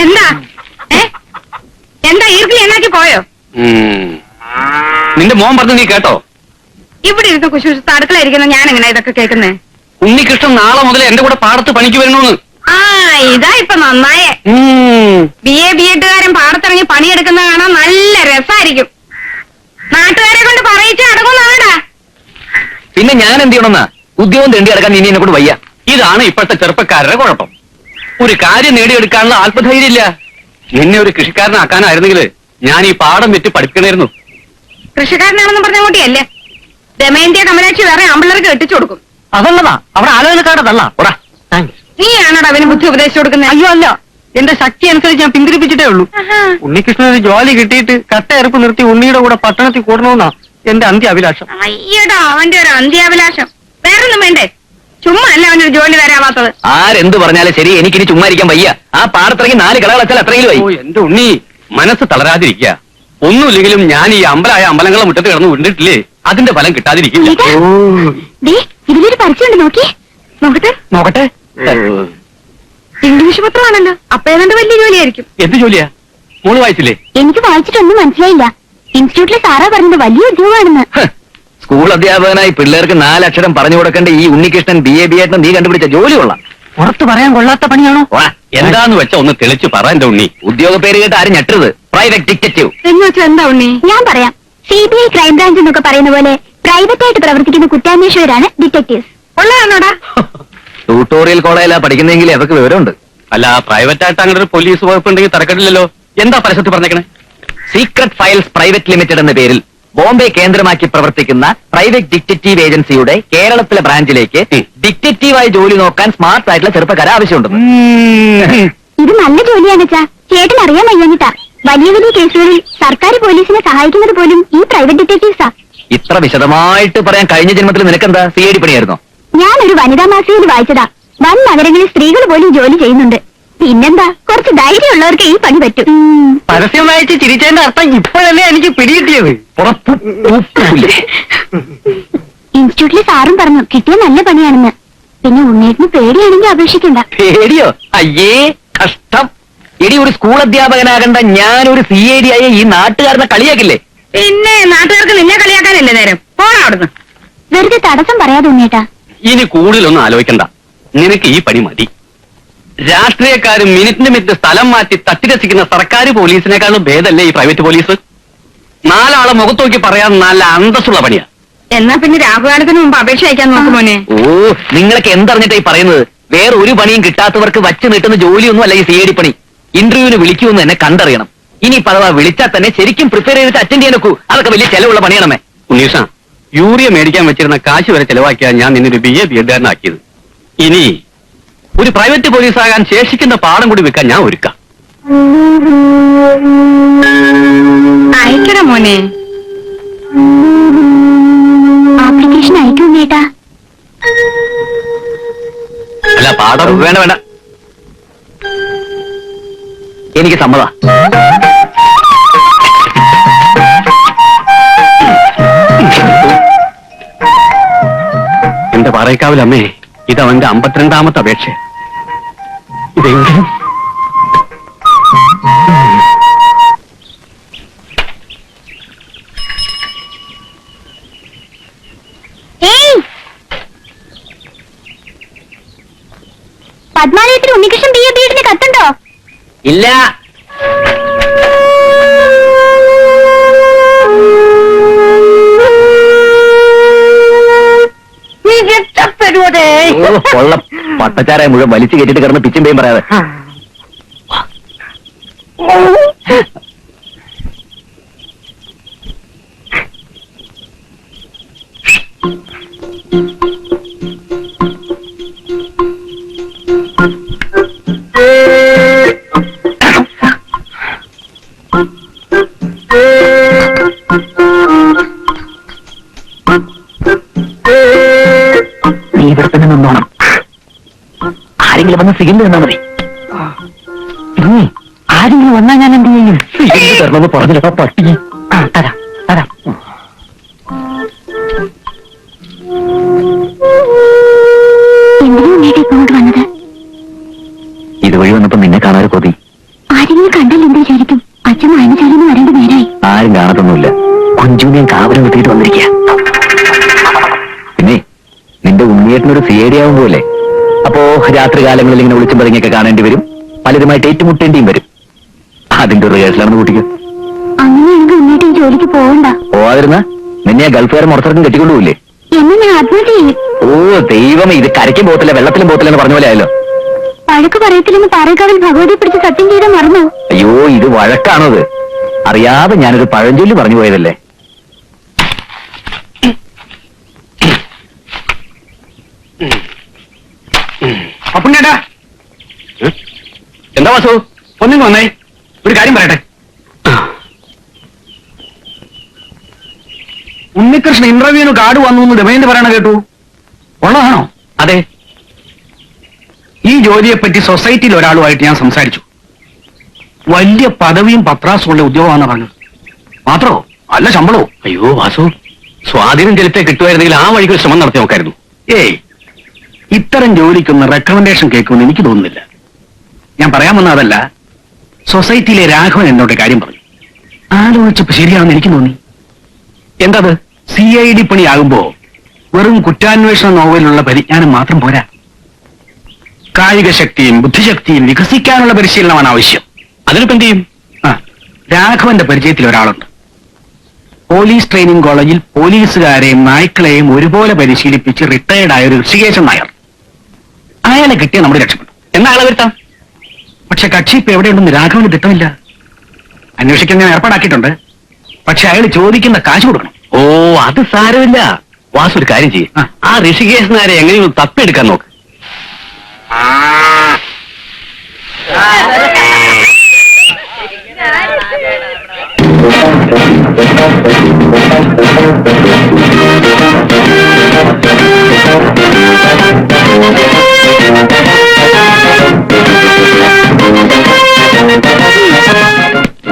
എന്താ എന്താ ഈർക്കിൽ എന്നാക്കി പോയോ? നിന്റെ മോൻ പറഞ്ഞു നീ കേട്ടോ? ഇവിടെ ഇരുന്ന് കുശുശുത്ത് അടുക്കളയിരിക്കുന്ന ഞാൻ എങ്ങനെ ഇതൊക്കെ കേൾക്കുന്നേ? ഉണ്ണികൃഷ്ണൻ നാളെ മുതൽ എന്റെ കൂടെ പാടത്ത് പണിക്ക് വരണമെന്ന്. ആ ഇതാ ഇപ്പൊ നന്നായേ. ബി.എഡുകാരൻ പാടത്തിറങ്ങി പണിയെടുക്കുന്ന കാണാൻ നല്ല രസമായിരിക്കും. നാട്ടുകാരെ കൊണ്ട് പറയിച്ച് അടങ്ങുന്നാടാ. പിന്നെ ഞാൻ എന്ത് ചെയ്യണമെന്നാ? ഉദ്യോഗം തേണ്ടി അടക്കാൻ ഇനി എന്നെ കൊണ്ട് വയ്യ. ഇതാണ് ഇപ്പോഴത്തെ ചെറുപ്പക്കാരുടെ കുഴപ്പം. ഒരു കാര്യം നേടിയെടുക്കാനുള്ള ആത്മധൈര്യം ഇല്ല. എന്നെ ഒരു കൃഷിക്കാരനാക്കാനായിരുന്നെങ്കിൽ ഞാൻ ഈ പാടം വിറ്റ് പഠിക്കണമായിരുന്നു. കൃഷിക്കാരനാണെന്ന് പറഞ്ഞ കൂട്ടിയല്ലേ ദമയന്തിയ കമലാക്ഷി വേറെ ആമ്പിള്ളേർക്ക് കെട്ടിച്ചു കൊടുക്കും. അതല്ലതാ അവിടെ ആലോചനക്കാരതല്ല. നീയാണോടാ അവന് ബുദ്ധി ഉപദേശിച്ചു കൊടുക്കുന്നത്? അയ്യോ അല്ല, എന്റെ ശക്തി അനുസരിച്ച് ഞാൻ പിന്തിരിപ്പിച്ചിട്ടേ ഉള്ളൂ. ഉണ്ണികൃഷ്ണന് ജോലി കിട്ടിയിട്ട് കട്ടയെറുപ്പ് നിർത്തി ഉണ്ണിയുടെ കൂടെ പട്ടണത്തിൽ കൂടണമെന്നാ എന്റെ അന്ത്യാഭിലാഷം. അയ്യടാ അവന്റെ ഒരു അന്ത്യാഭിലാഷം. വേറൊന്നും വേണ്ടേ? ചുമ്മാ അല്ല അവനൊരു ജോലി വരാവാത്തത്. ആരെന്ത് പറഞ്ഞാലും ശരി, എനിക്കിനി ചുമ്മാ ഇരിക്കാൻ വയ്യ. ആ പാടത്തിറങ്ങി 4 കളകൾ വെച്ചാൽ അത്രയും എന്റെ ഉണ്ണി മനസ്സ് തളരാതിരിക്കുക. ഒന്നുമില്ലെങ്കിലും ഞാൻ ഈ അമ്പലങ്ങളെ മുറ്റത്ത് കിടന്ന് ഉണ്ടിട്ടില്ലേ, അതിന്റെ ഫലം കിട്ടാതിരിക്കില്ല. ഇതിലൊരു പരസ്യമുണ്ട്, നോക്കട്ടെ. നോക്കട്ടെ. ഇംഗ്ലീഷ് പത്രമാണല്ലോ, അപ്പൊ ഏതാണ്ട് വലിയ ജോലിയായിരിക്കും. എന്ത് ജോലിയാ? മോള് വായിച്ചില്ലേ? എനിക്ക് വായിച്ചിട്ടൊന്നും മനസ്സിലായില്ല. ഇൻസ്റ്റിറ്റ്യൂട്ടിലെ സാറാ പറഞ്ഞത് വലിയ ഉദ്യോഗമാണെന്ന്. സ്കൂൾ അധ്യാപകനായി പിള്ളേർക്ക് 4 അക്ഷരം പറഞ്ഞു കൊടുക്കേണ്ട ഈ ഉണ്ണികൃഷ്ണൻ BA നീ കണ്ടുപിടിച്ച ജോലി കൊള്ളാം. പുറത്ത് പറയാൻ കൊള്ളാത്ത പണിയാണോ? എന്താന്ന് വെച്ചാ ഒന്ന് തെളിച്ചു പറ എന്റെ ഉണ്ണി. ഉദ്യോഗ പേര് കേട്ട് ആരും ഞെട്ടരുത്. പ്രൈവറ്റ് ഡിറ്റക്റ്റീവ് എന്ന് വെച്ചാൽ എന്താ ഉണ്ണി? ഞാൻ പറയാം. CBI ക്രൈംബ്രാഞ്ച് എന്നൊക്കെ പറയുന്ന പോലെ പ്രൈവറ്റ് ആയിട്ട് പ്രവർത്തിക്കുന്ന കുറ്റാന്വേഷകരാണ് ഡിറ്റക്ടീവ്സ്. ഉള്ളതാണോടാ? ട്യൂട്ടോറിയൽ കോളേജിലാ പഠിക്കുന്നെങ്കിൽ അവർക്ക് വിവരമുണ്ട്. അല്ല, പ്രൈവറ്റ് ആയിട്ട് അങ്ങനെ ഒരു പോലീസ് വകുപ്പ് ഉണ്ടെങ്കിൽ തരക്കടില്ലല്ലോ. എന്താ പരസ്യത്തിൽ പറഞ്ഞേക്കണേ? സീക്രട്ട് ഫയൽസ് പ്രൈവറ്റ് ലിമിറ്റഡ് എന്ന പേരിൽ ബോംബെ കേന്ദ്രമാക്കി പ്രവർത്തിക്കുന്ന പ്രൈവറ്റ് ഡിറ്റക്റ്റീവ് ഏജൻസിയുടെ കേരളത്തിലെ ബ്രാഞ്ചിലേക്ക് ഡിറ്റക്റ്റീവായി ജോലി നോക്കാൻ സ്മാർട്ട് ആയിട്ടുള്ള ചെറുപ്പക്കാരെ ആവശ്യമുണ്ട്. ഇത് നല്ല ജോലിയാണ് ചേട്ടൻ അറിയാൻ വയ്യാഞ്ഞിട്ടാ. വലിയ വലിയ കേസുകളിൽ സർക്കാർ പോലീസിനെ സഹായിക്കുന്നത് പോലും ഈ പ്രൈവറ്റ് ഡിറ്റക്റ്റീവ്സാ. ഇത്ര വിശദമായിട്ട് പറയാൻ കഴിഞ്ഞ ജന്മത്തിൽ നിനക്കെന്താ CID പണിയായിരുന്നോ? ഞാനൊരു വനിതാ മാസികയിൽ വായിച്ചതാ. വൻ നഗരങ്ങളിൽ സ്ത്രീകൾ പോലും ജോലി ചെയ്യുന്നുണ്ട്. പിന്നെന്താ, കുറച്ച് ധൈര്യമുള്ളവർക്ക് ഈ പണി പറ്റും. പരസ്യം വായിച്ച് ചിരിച്ചതിന്റെ അർത്ഥം ഇപ്പോഴല്ലേ എനിക്ക് പിടികിട്ടിയത്. ഇൻസ്റ്റിറ്റ്യൂട്ടിലെ സാറും പറഞ്ഞു കിട്ടിയ നല്ല പണിയാണെന്ന്. പിന്നെ ഉണ്ണേറ്റിന് പേടിയാണെങ്കിൽ അപേക്ഷിക്കണ്ട. പേടിയോ? അയ്യേ കഷ്ടം. ഇനി ഒരു സ്കൂൾ അധ്യാപകനാകണ്ട ഞാനൊരു CID ആയ ഈ നാട്ടുകാരനെ കളിയാക്കില്ലേ? പിന്നെ നാട്ടുകാർക്ക് നിന്നെ കളിയാക്കാനല്ലേ നേരം. പോണ അവിടുന്ന്. വെറുതെ തടസ്സം പറയാതെ ഉണ്ണേട്ടാ. ഇനി കൂടുതലൊന്നും ആലോചിക്കണ്ട. നിനക്ക് ഈ പണി മതി. രാഷ്ട്രീയക്കാരും മിനിറ്റ് സ്ഥലം മാറ്റി തട്ടിരസിക്കുന്ന സർക്കാർ പോലീസിനേക്കാളും ഭേദമല്ലേ ഈ പ്രൈവറ്റ് പോലീസ്? 4 ആളെ മുഖത്ത് നോക്കി പറയാൻ നല്ല അന്തസ്സുള്ള പണിയാ. എന്നാ പിന്നെ രാഹുകാലത്തിന് മുമ്പ് അപേക്ഷ അയക്കാൻ നോക്കുമോനെ. നിങ്ങളൊക്കെ എന്തറിഞ്ഞിട്ടായി പറയുന്നത്? വേറെ ഒരു പണിയും കിട്ടാത്തവർക്ക് വച്ച് നീട്ടുന്ന ജോലിയൊന്നും അല്ല ഈ CID പണി. ഇന്റർവ്യൂവിന് വിളിക്കുമെന്ന് എന്നെ കണ്ടറിയണം. ഇനി പലവാ വിളിച്ചാൽ തന്നെ ശരിക്കും പ്രിപ്പയർ ചെയ്തിട്ട് അറ്റൻഡ് ചെയ്യാൻ നോക്കൂ. അതൊക്കെ വലിയ ചെലവുള്ള പണിയാണമേ. ഉണ്ണീഷ, യൂറിയ മേടിക്കാൻ വെച്ചിരുന്ന കാശ് വരെ ചെലവാക്കിയാ ഞാൻ നിന്നൊരു BA ഇനി ഒരു പ്രൈവറ്റ് പോലീസ് ആകാൻ ശേഷിക്കുന്ന പാഠം കൂടി വെക്കാൻ ഞാൻ ഒരുക്കാം. അയക്കണ മോനെ. ആപ്ലിക്കേഷൻ അയക്കും ചേട്ടാ. അല്ല പാഠം വേണ്ട. എനിക്ക് സമ്മത. എന്റെ പാറയ്ക്കാവിലമ്മേ, ഇതവന്റെ 52ാമത്തെ അപേക്ഷ. ഇതെങ്കിലും പത്മാലയത്തിൽ ഉണ്ണികൃഷ്ണൻ BA കത്തുണ്ടോ? ഇല്ല. കൊള്ളം. പട്ടച്ചാരായ മുഴുവൻ വലിച്ചു കയറ്റിട്ട് കിടന്ന് പിച്ചും പേയും പറയാതെ. നീ ഇവിടെ തന്നെ നിന്നോണം. ആരെങ്കിലും വന്ന് സിഗിൽ നിന്നാ മതി. ആരെങ്കിലും വന്നാൽ ഞാൻ എന്ത് ചെയ്യും? സിഗിൽ തരണമെന്ന് പറഞ്ഞിട്ടോ പട്ടി. തരാം. ഇങ്ങോട്ട് വന്നത് ഇതുവഴി വന്നപ്പോ നിന്നെ കാണാൻ കൊതി. എന്നെ കണ്ടല്ലോ എന്ത് വിചാരിക്കും? അച്ഛൻ വായനശാലയിൽ നിന്ന് വരേണ്ട നേരായി. ആരും കാണത്തൊന്നുമില്ല. കുഞ്ചു ഞാൻ കാവലം കിട്ടിയിട്ട് വന്നിരിക്കുക. പിന്നെ നിന്റെ ഉണ്ണിയേട്ടനൊരു സിയേഡിയാവും പോലെ. അപ്പോ രാത്രി കാലങ്ങളിൽ ഇങ്ങനെ വിളിച്ചും പതുങ്ങിയൊക്കെ കാണേണ്ടി വരും. പലരുമായിട്ട് ഏറ്റുമുട്ടേണ്ടിയും വരും. അതിന്റെ റിഹേഴ്സലാണെന്ന് കൂട്ടിക്കും. അങ്ങനെയാണെങ്കിൽ ഉണ്ണിയേട്ടൻ ഈ ജോലിക്ക് പോകണ്ട. പോവാതിരുന്ന നിന്നെ ആ ഗൾഫുകാരൻ മുറത്തിറക്കം കെട്ടിക്കൊണ്ടുപോയില്ലേ? എന്നെ ഞാൻ ആത്മഹത്യ ചെയ്യും. ഓ ദൈവമേ, ഇത് കരയ്ക്കും പോകത്തില്ല വെള്ളത്തിലും പോകത്തില്ല എന്ന് പറഞ്ഞ പോലെ ആയല്ലോ. വഴക്ക് പറയത്തില്ലെന്ന് പാറേക്കാവിൽ ഭഗവതി പിടിച്ച് സത്യം ചെയ്താൽ മറന്നു. അയ്യോ, ഇത് വഴക്കാണത്. അറിയാതെ ഞാനൊരു പഴഞ്ചൊല്ലി പറഞ്ഞു പോയതല്ലേ. അപ്പുണ്ണേട്ടാ, എന്താ വാസു? ഒന്നും വന്നേ, ഒരു കാര്യം പറയട്ടെ. ഉണ്ണികൃഷ്ണൻ ഇന്റർവ്യൂവിന് കാർഡ് വന്നു എന്ന് ദമയന്തി പറയണ കേട്ടു. ഉള്ളതാണോ? അതെ. ഈ ജോലിയെപ്പറ്റി സൊസൈറ്റിയിൽ ഒരാളുമായിട്ട് ഞാൻ സംസാരിച്ചു. വലിയ പദവിയും പത്രാസുള്ള ഉദ്യോഗമാണെന്ന് പറഞ്ഞത്. മാത്രോ നല്ല ശമ്പളവും. അയ്യോ വാസു, സ്വാധീനം ചെലുത്തേ കിട്ടുമായിരുന്നെങ്കിൽ ആ വഴിക്ക് ശ്രമം നടത്തി നോക്കായിരുന്നു. ഏയ്, ഇത്തരം ജോലിക്കൊന്ന് റെക്കമെൻഡേഷൻ കേൾക്കുമെന്ന് എനിക്ക് തോന്നുന്നില്ല. ഞാൻ പറയാൻ വന്ന അതല്ല, സൊസൈറ്റിയിലെ രാഘവൻ എന്നോട് കാര്യം പറഞ്ഞു. ആലോചിച്ചപ്പോ ശരിയാണെന്ന് എനിക്ക് തോന്നി. എന്തത്? CID പണിയാകുമ്പോ വെറും കുറ്റാന്വേഷണ നോവലിലുള്ള പരിജ്ഞാനം മാത്രം പോരാ. കായിക ശക്തിയും ബുദ്ധിശക്തിയും വികസിക്കാനുള്ള പരിശീലനമാണ് ആവശ്യം. അതിനിപ്പോ എന്ത് ചെയ്യും? രാഘവന്റെ പരിചയത്തിൽ ഒരാളുണ്ട്. പോലീസ് ട്രെയിനിങ് കോളേജിൽ പോലീസുകാരെയും നായ്ക്കളെയും ഒരുപോലെ പരിശീലിപ്പിച്ച് റിട്ടയർഡ് ആയ ഒരു ഋഷികേശൻ നായർ. അയാളെ കിട്ടിയ നമ്മുടെ രക്ഷപ്പെട്ടു. എന്നാ ആളെ വരുത്താം. പക്ഷെ കക്ഷി ഇപ്പൊ എവിടെയുണ്ടെന്ന് രാഘവന് തിട്ടമില്ല. അന്വേഷിക്കാൻ ഞാൻ ഏർപ്പാടാക്കിയിട്ടുണ്ട്. പക്ഷെ അയാൾ ചോദിക്കുന്ന കാശ് കൊടുക്കണം. ഓ, അത് സാരമില്ല. വാസു ഒരു കാര്യം ചെയ്യും. ആ ഋഷികേശനാരെ എങ്ങനെയും തപ്പിയെടുക്കാൻ നോക്ക്.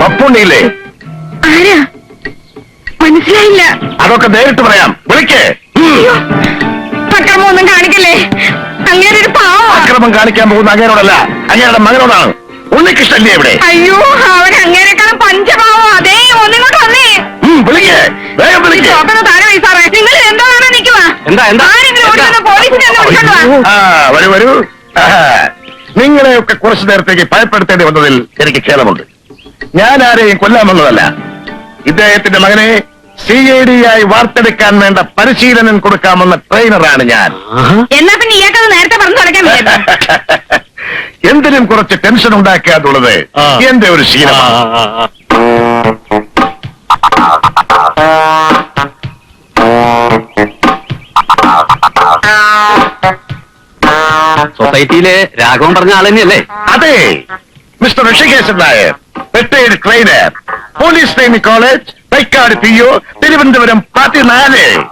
പപ്പുണ്ടില്ലേ? ആരാ? മനസ്സിലായില്ല. അതൊക്കെ നേരിട്ട് പറയാം. വിളിക്കേ. അക്രമൊന്നും കാണിക്കല്ലേ. അങ്ങനെ ഒരു പാവം. അക്രമം കാണിക്കാൻ പോകുന്ന അങ്ങേരോടല്ല, അങ്ങേരുടെ മകനോടാണ്. ഉണ്ണികൃഷ്ണല്ലേ ഇവിടെ? അയ്യോ, അവൻ അങ്ങേരെക്കാളും പഞ്ചപാവം. അതേ, ഒന്നിങ്ങോട്ട് വന്നേ. വിളിക്കേ, വേഗം വിളിക്കേ. നിങ്ങൾ എന്താണ് നിൽക്കുക? എന്താ എന്താ? പോലീസിനെ ഒന്ന് വിളിച്ചോണ്ട് വാ. വരൂ വരൂ. നിങ്ങളെയൊക്കെ കുറച്ചു നേരത്തേക്ക് ഭയപ്പെടുത്തേണ്ടി വന്നതിൽ എനിക്ക് ഖേദമുണ്ട്. ഞാൻ ആരെയും കൊല്ലാമെന്നതല്ല. ഇദ്ദേഹത്തിന്റെ മകനെ CID ആയി വാർത്തെടുക്കാൻ വേണ്ട പരിശീലനം കൊടുക്കാമെന്ന ട്രെയിനറാണ് ഞാൻ. എന്നാ പിന്നെ ഇയാൾക്കത് നേരത്തെ പറഞ്ഞു തുടക്കാൻ. എന്തിനും കുറച്ച് ടെൻഷൻ ഉണ്ടാക്കുക എന്നുള്ളത് എന്റെ ഒരു ശീലമാണ്. സൊസൈറ്റിയിലെ രാഘവൻ പറഞ്ഞ ആൾ തന്നെയല്ലേ? അതെ, mister Rishikesan Nair, retired trainer, police training college, Thycaud PO, Thiruvananthapuram 14.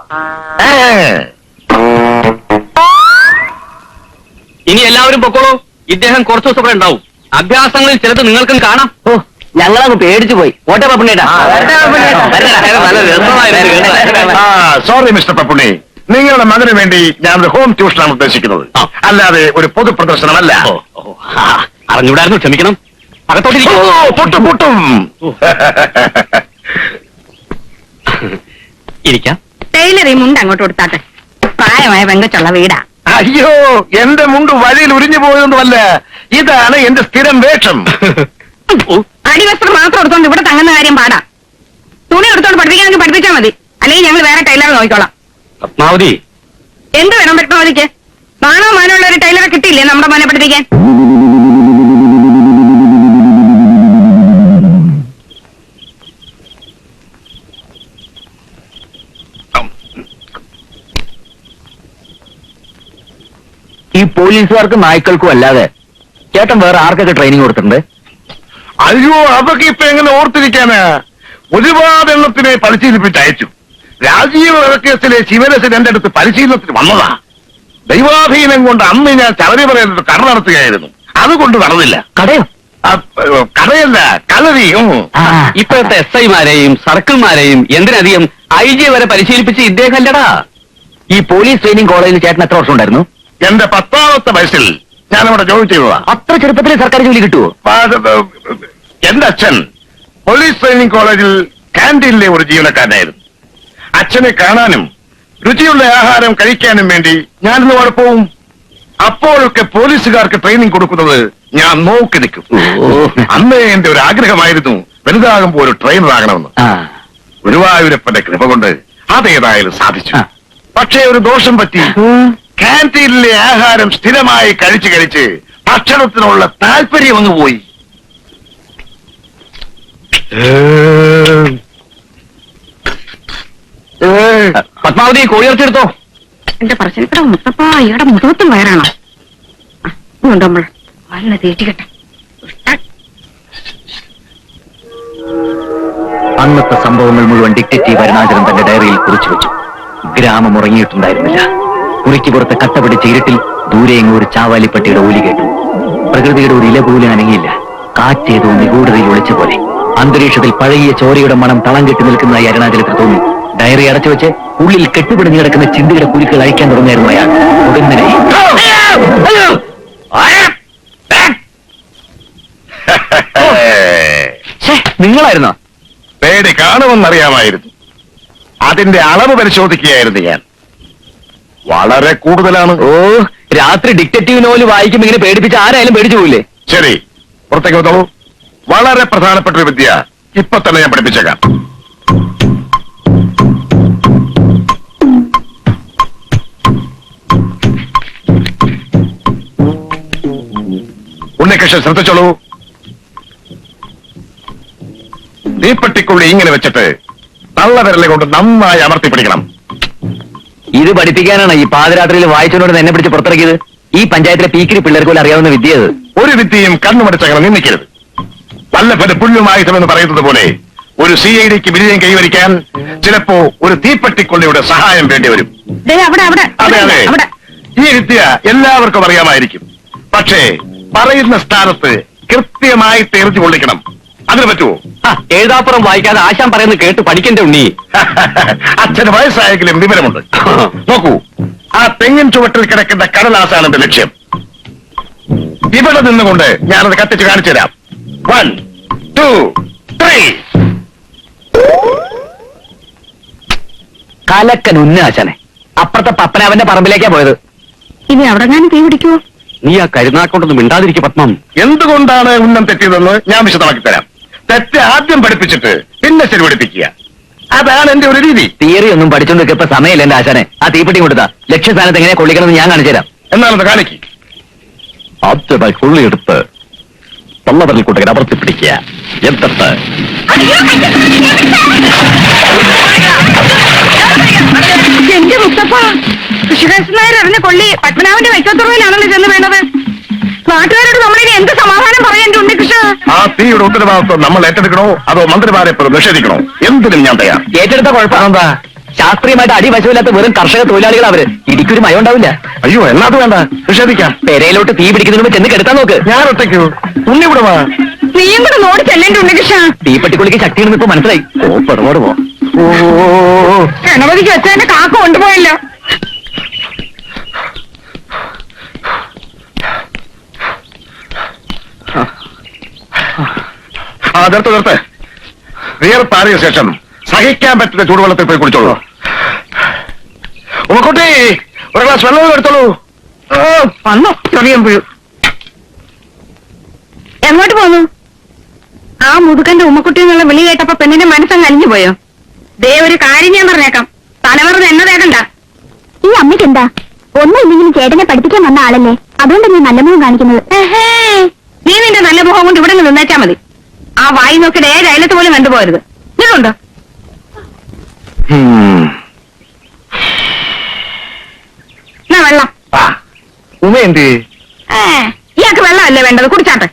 ഇനി എല്ലാവരും പൊക്കോളൂ. ഇദ്ദേഹം കുറച്ചു ദിവസം ഇവിടെ ഉണ്ടാവും. അഭ്യാസങ്ങളിൽ ചിലത് നിങ്ങൾക്കും കാണാം. ഓ, ഞങ്ങളങ്ങ് പേടിച്ചു പോയി. ഓട്ടെ പപ്പുണ്ണേട്ടാ. സോറി മിസ്റ്റർ പപ്പുണ്ണി, നിങ്ങളുടെ മകന് വേണ്ടി ഞാൻ ഒരു ഹോം ട്യൂഷനാണ് ഉദ്ദേശിക്കുന്നത്, അല്ലാതെ ഒരു പൊതു പ്രദർശനമല്ല. അറിഞ്ഞൂടായിരുന്നു, ക്ഷമിക്കണം. പൊട്ടും പൊട്ടും. ഇരിക്കാം. ടൈലർ ഈ മുണ്ട് അങ്ങോട്ട് കൊടുത്താട്ടെ. പ്രായമായ പെങ്കച്ചുള്ള വീടാ. അയ്യോ, എന്റെ മുണ്ട് വഴിയിൽ ഉരിഞ്ഞു പോയതൊന്നുമല്ല. ഇതാണ് എന്റെ സ്ഥിരം വേഷം. അടിവസ്ത്രം മാത്രം എടുത്തോണ്ട് ഇവിടെ തങ്ങുന്ന കാര്യം പാടാ. തുണി എടുത്തോണ്ട് പഠിപ്പിക്കാമെങ്കിൽ പഠിപ്പിച്ചാൽ മതി. അല്ലെങ്കിൽ ഞങ്ങൾ വേറെ ടൈലറെ നോക്കിക്കോളാം. പത്മാവതി, എന്ത് വേണം പത്മാവതിക്ക്? മാനോ മാനമുള്ള ഒരു ടൈലറെ കിട്ടിയില്ലേ നമ്മുടെ മോനെ പഠിപ്പിക്കാൻ? ഈ പോലീസുകാർക്കും നായ്ക്കൾക്കും അല്ലാതെ ചേട്ടൻ വേറെ ആർക്കൊക്കെ ട്രെയിനിങ് കൊടുത്തിട്ടുണ്ട്? അയ്യോ, അതൊക്കെ ഇപ്പൊ എങ്ങനെ ഓർത്തിരിക്കാനാ? ഒരുപാട് എണ്ണത്തിനെ പരിശീലിപ്പിച്ച് അയച്ചു. രാജീവ് കേസിലെ ശിവരസൻ എന്റെ അടുത്ത് പരിശീലനത്തിന് വന്നതാ. ദൈവാധീനം കൊണ്ട് അന്ന് ഞാൻ ശബരിമലയിൽ കട നടത്തുകയായിരുന്നു. അതുകൊണ്ട് നടന്നില്ല. കടയോ? കടയല്ല, കളരി. ഇപ്പോഴത്തെ SI-മാരെയും സർക്കിൾമാരെയും എന്തിനധികം IG വരെ പരിശീലിപ്പിച്ച് ഇദ്ദേഹം അല്ലടാ. ഈ പോലീസ് ട്രെയിനിങ് കോളേജിൽ ചേട്ടൻ എത്ര വർഷം ഉണ്ടായിരുന്നു? എന്റെ 10ാമത്തെ വയസ്സിൽ ഞാനവിടെ ജോലി ചെയ്തതാ. അത്ര ചെറുപ്പത്തിൽ സർക്കാർ ജോലി കിട്ടുമോ? എന്റെ അച്ഛൻ പോലീസ് ട്രെയിനിങ് കോളേജിൽ കാന്റീനിലെ ഒരു ജീവനക്കാരനായിരുന്നു. അച്ഛനെ കാണാനും രുചിയുള്ള ആഹാരം കഴിക്കാനും വേണ്ടി ഞാനിന്ന് അവിടെ പോവും. അപ്പോഴൊക്കെ പോലീസുകാർക്ക് ട്രെയിനിങ് കൊടുക്കുന്നത് ഞാൻ നോക്കി നിൽക്കും. അന്ന് എന്റെ ഒരു ആഗ്രഹമായിരുന്നു വലുതാകുമ്പോൾ ഒരു ട്രെയിനർ ആകണമെന്ന്. ഗുരുവായൂരപ്പന്റെ കൃപ കൊണ്ട് അതേതായാലും സാധിച്ചു. പക്ഷേ ഒരു ദോഷം പറ്റി. കാന്റീനിലെ ആഹാരം സ്ഥിരമായി കഴിച്ച് കഴിച്ച് ഭക്ഷണത്തിനുള്ള താല്പര്യം അങ്ങ് പോയി. പത്മാവതി കോഴിയിറച്ചെടുത്തോ. എന്റെ പറശ്ശിനിക്കട മുത്തപ്പ ഇയാടെ മുഖത്തും വയറാണോ? നമ്മൾ വല്ല തേറ്റിക്കട്ടെ. അന്നത്തെ സംഭവങ്ങൾ മുഴുവൻ ഡിറ്റക്റ്റീവ് അരുണാചലൻ തന്റെ ഡയറിയിൽ കുറിച്ചു വെച്ചു. ഗ്രാമം ഉറങ്ങിയിട്ടുണ്ടായിരുന്നില്ല. കുറിക്ക് പുറത്ത് കട്ട പിടിച്ച ഇരുട്ടിൽ ദൂരെയെങ്ങും ഒരു ചാവാലിപ്പട്ടിയുടെ ഓലി കേട്ടു. പ്രകൃതിയുടെ ഒരു ഇല പോലും അനങ്ങിയില്ല. കാറ്റേതോ നിഗൂഢതയിൽ ഒളിച്ച പോലെ. അന്തരീക്ഷത്തിൽ പഴകിയ ചോരയുടെ മണം തളം കെട്ടി നിൽക്കുന്നതായി അരുണാചലത്തിൽ തോന്നി. ഡയറി അടച്ചു വെച്ച് ഉള്ളിൽ കെട്ടുപിടിഞ്ഞു കിടക്കുന്ന ചിന്തയുടെ കുരുക്കൾ അഴിക്കാൻ തുടങ്ങിയായിരുന്നു അയാൾ. ഉടനെ നിങ്ങളായിരുന്നോ? പേടി കാണുമെന്നറിയാമായിരുന്നു. അതിന്റെ അളവ് പരിശോധിക്കുകയായിരുന്നു ഞാൻ. വളരെ കൂടുതലാണ്. ഓ, രാത്രി ഡിറ്റക്റ്റീവ് നോവല് വായിക്കുമ്പോ ഇങ്ങനെ പേടിപ്പിച്ച് ആരായാലും പേടിച്ചു പോയില്ലേ? ശരി, പുറത്തേക്ക് വന്നോളൂ. വളരെ പ്രധാനപ്പെട്ട ഒരു വിദ്യ ഇപ്പൊ തന്നെ ഞാൻ പഠിപ്പിച്ചേക്കാം. ഉണ്ണികൃഷ്ണൻ ശ്രദ്ധിച്ചോളൂ. തീപ്പെട്ടിക്കുള്ളി ഇങ്ങനെ വെച്ചിട്ട് തള്ളവിരലെ കൊണ്ട് നന്നായി അമർത്തി പിടിക്കണം. ഇത് പഠിപ്പിക്കാനാണ് ഈ പാതിരാത്രിയിൽ വായിച്ചോണ്ട് എന്നെ പിടിച്ച് പുറത്തിറക്കിയത്. ഈ പഞ്ചായത്തിലെ പീക്കിരി പിള്ളേർക്ക് പോലും അറിയാവുന്ന വിദ്യ അത്. ഒരു വിദ്യയും കണ്ണുമടിച്ചങ്ങനെ നിന്നിക്കരുത്. വല്ലഭന് പുല്ലുമായുധമെന്ന് പറയുന്നത് പോലെ ഒരു CIDക്ക് വിജയം കൈവരിക്കാൻ ചിലപ്പോ ഒരു തീപ്പെട്ടിക്കൊള്ളിയുടെ സഹായം വേണ്ടി വരും. അതെ അതെ, ഈ വിദ്യ എല്ലാവർക്കും അറിയാമായിരിക്കും. പക്ഷേ പറയുന്ന സ്ഥാനത്ത് കൃത്യമായി തെറിച്ചു കൊള്ളിക്കണം. അതിന് പറ്റുമോ? എഴുതാപ്പുറം വായിക്കാതെ ആശാൻ പറയുന്നത് കേട്ട് പഠിക്കണ്ടേ ഉണ്ണി? അച്ഛന് വയസ്സായെങ്കിലും വിവരമുണ്ട്. നോക്കൂ, ആ തെങ്ങിൻ ചുവട്ടിൽ കിടക്കുന്ന കടലാസാണ് എന്റെ ലക്ഷ്യം. ഇവിടെ നിന്നുകൊണ്ട് ഞാനത് കത്തിച്ച് കാണിച്ചു തരാം. 1, 2, 3. കലക്കൻ ഉന്ന ആശാനെ. അപ്പുറത്തെ പപ്പനാവന്റെ പറമ്പിലേക്കാ പോയത്. ഇനി അവിടെ ഞാൻ തീ പിടിക്കുവോ? നീ ആ കരുനാക്കൊണ്ടൊന്ന് മിണ്ടാതിരിക്കും പത്മം. എന്തുകൊണ്ടാണ് ഉന്നം തെറ്റിയതെന്ന് ഞാൻ വിശദമാക്കി തരാം. തെറ്റ് ആദ്യം പഠിപ്പിച്ചിട്ട് പിന്നെ ശരി പഠിപ്പിക്കുക. അതാണ് എന്റെ ഒരു രീതി. തിയറി ഒന്നും പഠിച്ചോണ്ട് ഇപ്പൊ സമയമില്ല എന്റെ ആശാനെ. ആ തീപ്പെട്ടി കൊടുത്താ ലക്ഷ്യസ്ഥാനത്ത് എങ്ങനെ കൊള്ളിക്കണമെന്ന് ഞാൻ കാണിച്ചു തരാം. എന്നാണത് കാണിക്ക്. ആദ്യമായി കൊള്ളിയെടുത്ത് തള്ളവരിൽ കൂട്ടകൻ അമർത്തി പിടിക്കുക. എന്നിട്ട് എന്റെ മുത്തപ്പ, കൃഷികാശൻ നായർ അറിഞ്ഞ കൊള്ളി പത്മനാഭന്റെ വൈക്കത്തുറവിലാണല്ലോ ചെന്ന് വേണ്ടത്. നാട്ടുകാരോട് നമ്മളിനി എന്ത് സമാധാനം പറയാൻ എന്റെ ഉണ്ണികൃഷ്ണ? ആ തീയുടെ ഉത്തരവാദിത്വം നമ്മൾ ഏറ്റെടുക്കണോ അതോ മന്ത്രിമാരെ നിഷേധിക്കണോ? എന്തിനും ഞാൻ തയ്യാർ. ഏറ്റെടുത്ത കുഴപ്പമാണെന്താ? ശാസ്ത്രീയമായിട്ട് അടിവശമില്ലാത്ത വെറും കർഷക തൊഴിലാളികൾ അവര്. ഇടിക്കൊരു മയം ഉണ്ടാവില്ല. അയ്യോ, എന്നാത് വേണ്ട, നിഷേധിക്കാം. പെരയിലോട്ട് തീ പിടിക്കുന്നതിന് ചെന്ന് കെടുത്താൻ നോക്ക്. ഞാൻ ഒറ്റയ്ക്കോ? ഉണ്ണി കൂടെ വാ. നീയും കൂടെ നോടി ചെല്ലേണ്ട ഉണ്ണികൃഷ്ണ. തീപ്പെട്ടിക്കുള്ളിക്ക് ശക്തിയുണ്ടെന്ന് ഇപ്പൊ മനസ്സിലായി. ഓ, പെറുപോട് പോ. ഗണപതിക്ക് വെച്ചതിന്റെ കാക്ക കൊണ്ടുപോയല്ലോ. നിർത്ത്. വിയർപ്പാറിയ ശേഷം സഹിക്കാൻ പറ്റുന്ന ചൂടുവെള്ളത്തിൽ പോയി കുടിച്ചോളൂ. ഉമ്മക്കുട്ടി, ഒരു ഗ്ലാസ് വെള്ളം എടുത്തോളൂ. വന്നോ ചൊറിയുമ്പോഴും. എങ്ങോട്ട് പോന്നു? ആ മുതുക്കന്റെ ഉമ്മക്കുട്ടി എന്നുള്ള വിളി കേട്ടപ്പോ പെണ്ണിന്റെ മനസ്സങ്ങ് അലിഞ്ഞു പോയോ? ദേ ഒരു കാര്യം ഞാൻ പറഞ്ഞേക്കാം, തലമറന്ന് എന്നെ തേക്കണ്ട. ഈ അമ്മയ്ക്ക് എന്താ? ഒന്നുമില്ലെങ്കിലും ചേട്ടനെ പഠിപ്പിക്കാൻ വന്ന ആളല്ലേ, അതുകൊണ്ട് ഞാൻ നല്ല മുഖം കാണിക്കുന്നത്. നീ നിന്റെ നല്ല മുഖം കൊണ്ട് ഇവിടെ നിന്ന് നിന്നേച്ചാ മതി. ആ വായി നോക്കിയിട്ട് ഏഴ് അയലത്ത് പോലും കണ്ടുപോകരുത്. ഇതുണ്ടോ? എന്നാ വെള്ളം. ഉമ്മ എന്ത്? ഇയാൾക്ക് വെള്ളമല്ലേ വേണ്ടത്, കുടിച്ചാട്ടെ.